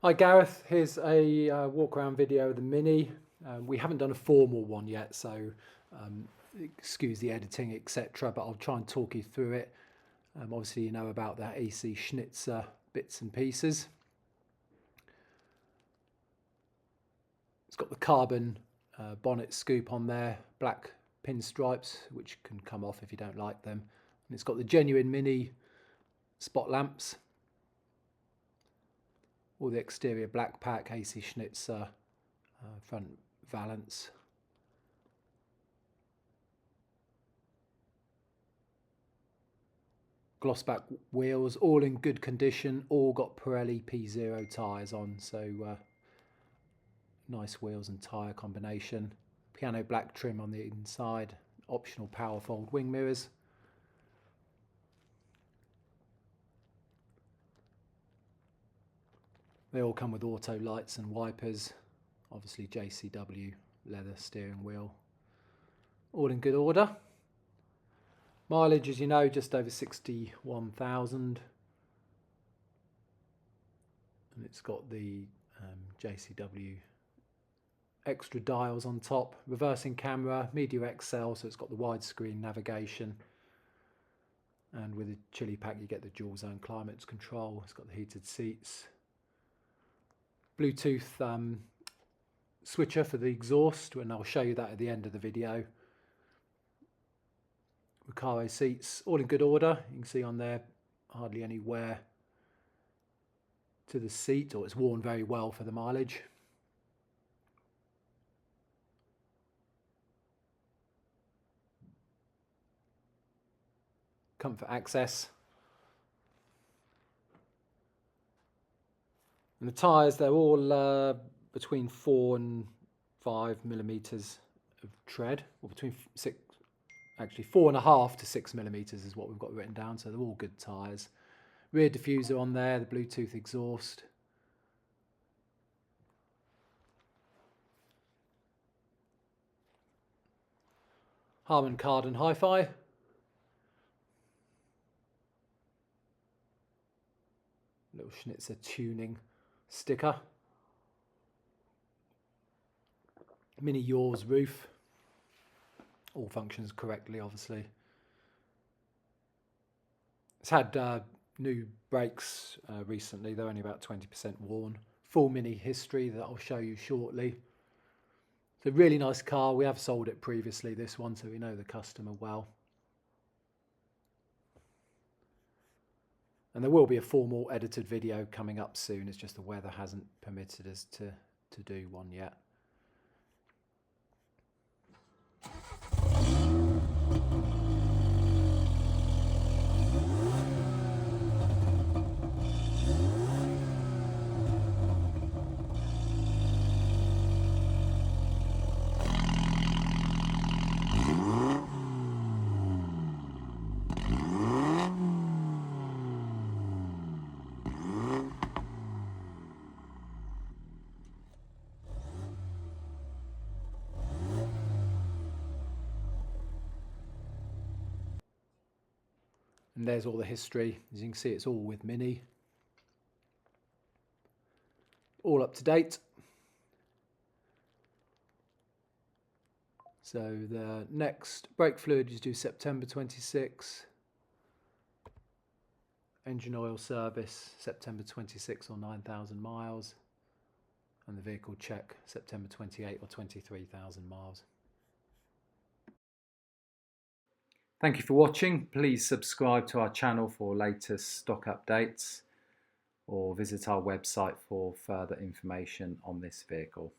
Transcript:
Hi Gareth, here's a walk around video of the Mini. We haven't done a formal one yet, so excuse the editing, etc. But I'll try and talk you through it. Obviously you know about that AC Schnitzer bits and pieces. It's got the carbon bonnet scoop on there, black pinstripes, which can come off if you don't like them. And it's got the genuine Mini spot lamps. All the exterior black pack, AC Schnitzer, front valance. Gloss back wheels, all in good condition, all got Pirelli P0 tyres on, so nice wheels and tyre combination. Piano black trim on the inside, optional power fold wing mirrors. They all come with auto lights and wipers, obviously JCW leather steering wheel, all in good order. Mileage, as you know, just over 61,000, and it's got the JCW extra dials on top, reversing camera, media XL, so it's got the widescreen navigation, and with the chili pack you get the dual zone climate control. It's got the heated seats, Bluetooth switcher for the exhaust, and I'll show you that at the end of the video. Recaro seats, all in good order. You can see on there hardly any wear to the seat, or it's worn very well for the mileage. Comfort access. And the tyres, they're all between 4 and 5 millimeters of tread, or between 4.5 to 6 millimeters is what we've got written down, so they're all good tyres. Rear diffuser on there, the Bluetooth exhaust. Harman Kardon Hi-Fi. Little Schnitzer tuning sticker. Mini Yaws roof. All functions correctly, obviously. It's had new brakes recently. They're only about 20% worn. Full Mini history that I'll show you shortly. It's a really nice car. We have sold it previously, this one, so we know the customer well. And there will be a formal edited video coming up soon. It's just the weather hasn't permitted us to do one yet. And there's all the history. As you can see, it's all with Mini. All up to date. So the next brake fluid is due September 26. Engine oil service September 26 or 9,000 miles. And the vehicle check September 28 or 23,000 miles. Thank you for watching. Please subscribe to our channel for latest stock updates, or visit our website for further information on this vehicle.